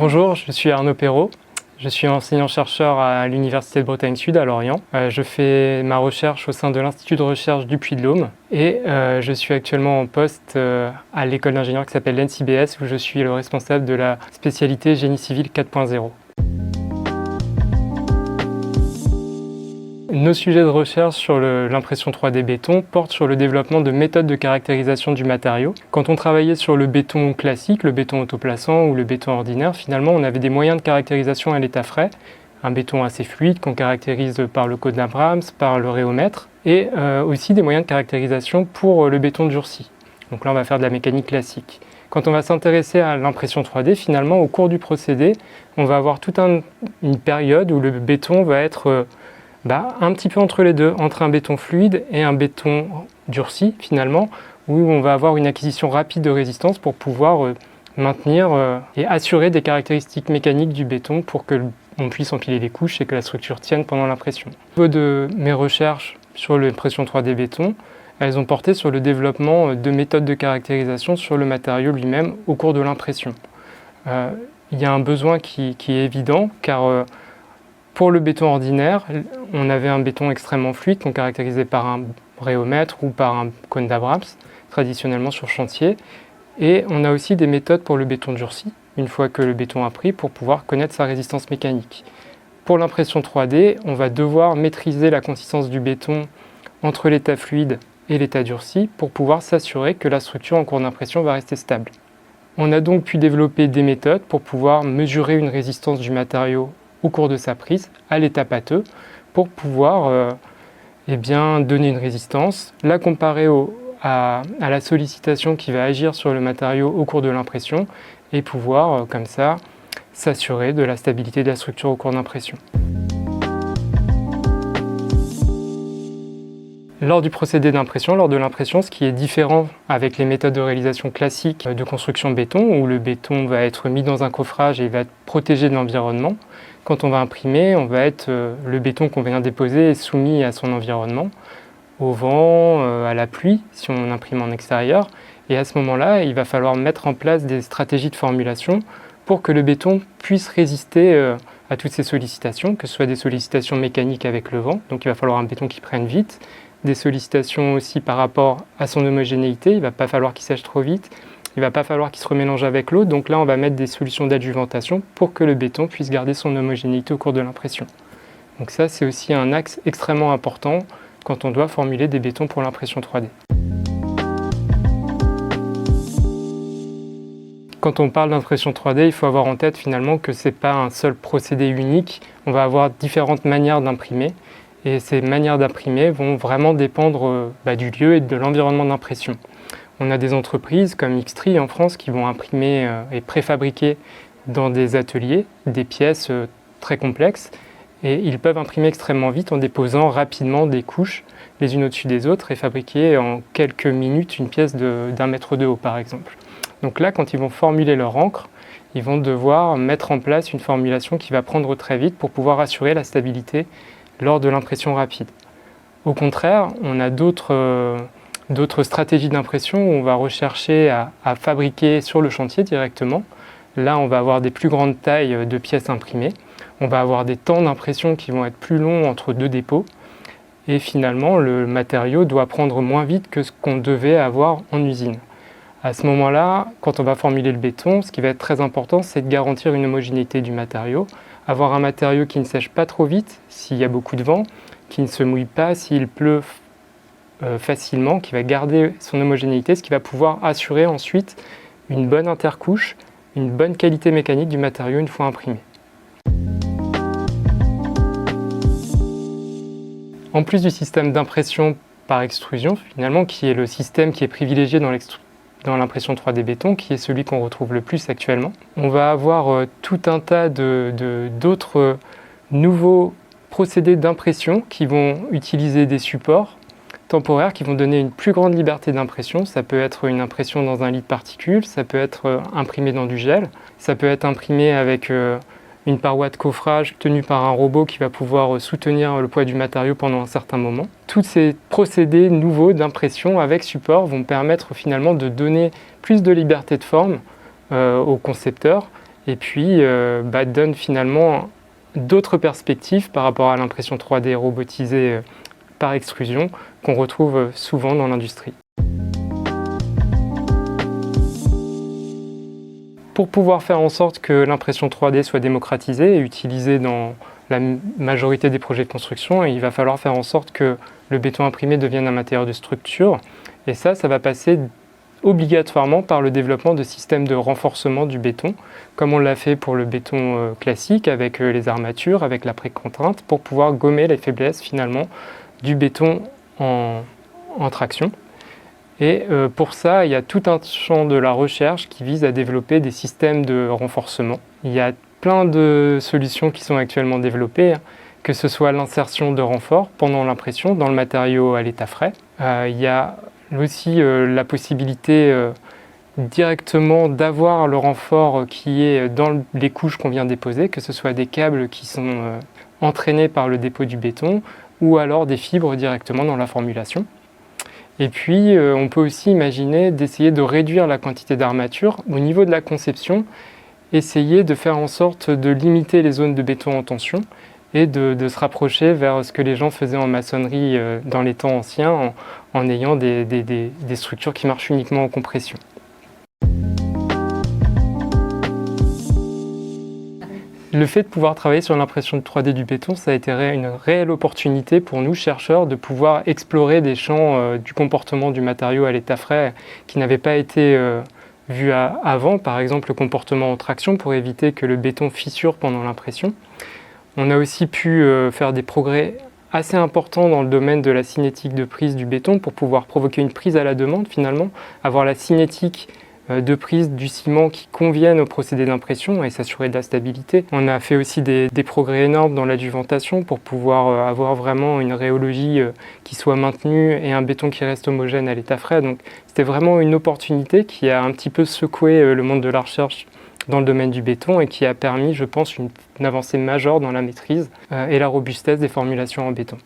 Bonjour, je suis Arnaud Perrault. Je suis enseignant-chercheur à l'Université de Bretagne Sud à Lorient. Je fais ma recherche au sein de l'Institut de recherche du Puy-de-Dôme et je suis actuellement en poste à l'école d'ingénieurs qui s'appelle l'ENSIBS où je suis le responsable de la spécialité Génie civil 4.0. Nos sujets de recherche sur l'impression 3D béton portent sur le développement de méthodes de caractérisation du matériau. Quand on travaillait sur le béton classique, le béton autoplaçant ou le béton ordinaire, finalement on avait des moyens de caractérisation à l'état frais. Un béton assez fluide qu'on caractérise par le code d'Abrams, par le rhéomètre, et aussi des moyens de caractérisation pour le béton durci. Donc là on va faire de la mécanique classique. Quand on va s'intéresser à l'impression 3D, finalement au cours du procédé, on va avoir toute une période où le béton va être un petit peu entre les deux, entre un béton fluide et un béton durci finalement, où on va avoir une acquisition rapide de résistance pour pouvoir maintenir et assurer des caractéristiques mécaniques du béton pour qu'on puisse empiler les couches et que la structure tienne pendant l'impression. Au niveau de mes recherches sur l'impression 3D béton, elles ont porté sur le développement de méthodes de caractérisation sur le matériau lui-même au cours de l'impression. Il y a un besoin qui est évident car pour le béton ordinaire, on avait un béton extrêmement fluide qu'on caractérisait par un rhéomètre ou par un cône d'Abrams, traditionnellement sur chantier. Et on a aussi des méthodes pour le béton durci, une fois que le béton a pris, pour pouvoir connaître sa résistance mécanique. Pour l'impression 3D, on va devoir maîtriser la consistance du béton entre l'état fluide et l'état durci pour pouvoir s'assurer que la structure en cours d'impression va rester stable. On a donc pu développer des méthodes pour pouvoir mesurer une résistance du matériau au cours de sa prise à l'état pâteux pour pouvoir donner une résistance, la comparer à la sollicitation qui va agir sur le matériau au cours de l'impression et pouvoir comme ça s'assurer de la stabilité de la structure au cours d'impression. Lors du procédé d'impression, lors de l'impression, ce qui est différent avec les méthodes de réalisation classiques de construction béton, où le béton va être mis dans un coffrage et va être protégé de l'environnement, quand on va imprimer, le béton qu'on vient déposer est soumis à son environnement, au vent, à la pluie, si on imprime en extérieur. Et à ce moment-là, il va falloir mettre en place des stratégies de formulation pour que le béton puisse résister à toutes ces sollicitations, que ce soit des sollicitations mécaniques avec le vent, donc il va falloir un béton qui prenne vite, des sollicitations aussi par rapport à son homogénéité, il ne va pas falloir qu'il sèche trop vite, il ne va pas falloir qu'il se remélange avec l'eau, donc là on va mettre des solutions d'adjuvantation pour que le béton puisse garder son homogénéité au cours de l'impression. Donc ça c'est aussi un axe extrêmement important quand on doit formuler des bétons pour l'impression 3D. Quand on parle d'impression 3D, il faut avoir en tête finalement que ce n'est pas un seul procédé unique, on va avoir différentes manières d'imprimer. Et ces manières d'imprimer vont vraiment dépendre du lieu et de l'environnement d'impression. On a des entreprises comme Xtree en France qui vont imprimer et préfabriquer dans des ateliers des pièces très complexes et ils peuvent imprimer extrêmement vite en déposant rapidement des couches les unes au-dessus des autres et fabriquer en quelques minutes une pièce d'1 mètre de haut par exemple. Donc là, quand ils vont formuler leur encre, ils vont devoir mettre en place une formulation qui va prendre très vite pour pouvoir assurer la stabilité lors de l'impression rapide. Au contraire, on a d'autres stratégies d'impression où on va rechercher à fabriquer sur le chantier directement. Là, on va avoir des plus grandes tailles de pièces imprimées. On va avoir des temps d'impression qui vont être plus longs entre deux dépôts. Et finalement, le matériau doit prendre moins vite que ce qu'on devait avoir en usine. À ce moment-là, quand on va formuler le béton, ce qui va être très important, c'est de garantir une homogénéité du matériau, avoir un matériau qui ne sèche pas trop vite s'il y a beaucoup de vent, qui ne se mouille pas s'il pleut facilement, qui va garder son homogénéité, ce qui va pouvoir assurer ensuite une bonne intercouche, une bonne qualité mécanique du matériau une fois imprimé. En plus du système d'impression par extrusion, finalement, qui est le système qui est privilégié dans l'impression 3D béton, qui est celui qu'on retrouve le plus actuellement. On va avoir tout un tas d'autres nouveaux procédés d'impression qui vont utiliser des supports temporaires qui vont donner une plus grande liberté d'impression. Ça peut être une impression dans un lit de particules, ça peut être imprimé dans du gel, ça peut être imprimé avec une paroi de coffrage tenue par un robot qui va pouvoir soutenir le poids du matériau pendant un certain moment. Tous ces procédés nouveaux d'impression avec support vont permettre finalement de donner plus de liberté de forme aux concepteurs et puis donne finalement d'autres perspectives par rapport à l'impression 3D robotisée par extrusion qu'on retrouve souvent dans l'industrie. Pour pouvoir faire en sorte que l'impression 3D soit démocratisée et utilisée dans la majorité des projets de construction, il va falloir faire en sorte que le béton imprimé devienne un matériau de structure. Et ça va passer obligatoirement par le développement de systèmes de renforcement du béton, comme on l'a fait pour le béton classique avec les armatures, avec la précontrainte, pour pouvoir gommer les faiblesses finalement du béton en traction. Et pour ça, il y a tout un champ de la recherche qui vise à développer des systèmes de renforcement. Il y a plein de solutions qui sont actuellement développées, que ce soit l'insertion de renforts pendant l'impression dans le matériau à l'état frais. Il y a aussi la possibilité directement d'avoir le renfort qui est dans les couches qu'on vient déposer, que ce soit des câbles qui sont entraînés par le dépôt du béton ou alors des fibres directement dans la formulation. Et puis, on peut aussi imaginer d'essayer de réduire la quantité d'armature au niveau de la conception, essayer de faire en sorte de limiter les zones de béton en tension et de se rapprocher vers ce que les gens faisaient en maçonnerie dans les temps anciens en ayant des structures qui marchent uniquement en compression. Le fait de pouvoir travailler sur l'impression 3D du béton, ça a été une réelle opportunité pour nous, chercheurs, de pouvoir explorer des champs du comportement du matériau à l'état frais qui n'avaient pas été vus avant, par exemple le comportement en traction pour éviter que le béton fissure pendant l'impression. On a aussi pu faire des progrès assez importants dans le domaine de la cinétique de prise du béton pour pouvoir provoquer une prise à la demande finalement, avoir la cinétique de prise du ciment qui conviennent au procédé d'impression et s'assurer de la stabilité. On a fait aussi des progrès énormes dans l'adjuvantation pour pouvoir avoir vraiment une rhéologie qui soit maintenue et un béton qui reste homogène à l'état frais. Donc c'était vraiment une opportunité qui a un petit peu secoué le monde de la recherche dans le domaine du béton et qui a permis, je pense, une avancée majeure dans la maîtrise et la robustesse des formulations en béton.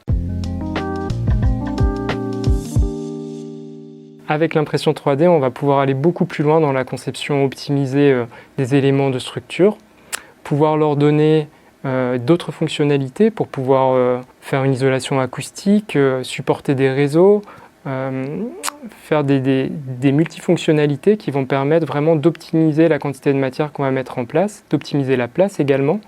Avec l'impression 3D, on va pouvoir aller beaucoup plus loin dans la conception optimisée des éléments de structure, pouvoir leur donner d'autres fonctionnalités pour pouvoir faire une isolation acoustique, supporter des réseaux, faire des multifonctionnalités qui vont permettre vraiment d'optimiser la quantité de matière qu'on va mettre en place, d'optimiser la place également,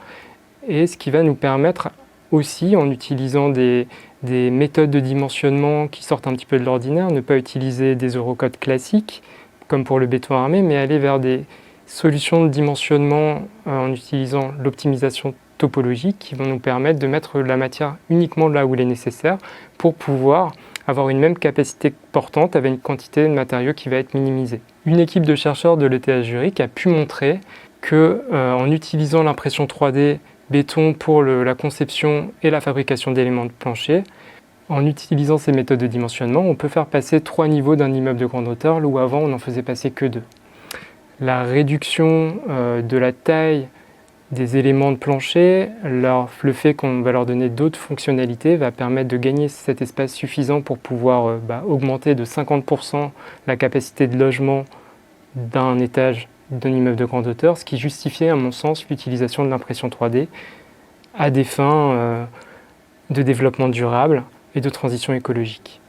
et ce qui va nous permettre aussi, en utilisant des méthodes de dimensionnement qui sortent un petit peu de l'ordinaire, ne pas utiliser des eurocodes classiques, comme pour le béton armé, mais aller vers des solutions de dimensionnement en utilisant l'optimisation topologique qui vont nous permettre de mettre la matière uniquement là où elle est nécessaire pour pouvoir avoir une même capacité portante avec une quantité de matériaux qui va être minimisée. Une équipe de chercheurs de l'ETH Zurich a pu montrer qu'en utilisant l'impression 3D béton pour la conception et la fabrication d'éléments de plancher, en utilisant ces méthodes de dimensionnement, on peut faire passer 3 niveaux d'un immeuble de grande hauteur, là où avant on n'en faisait passer que 2. La réduction de la taille des éléments de plancher, le fait qu'on va leur donner d'autres fonctionnalités va permettre de gagner cet espace suffisant pour pouvoir augmenter de 50% la capacité de logement d'un étage d'un immeuble de grande hauteur, ce qui justifiait à mon sens l'utilisation de l'impression 3D à des fins de développement durable et de transition écologique.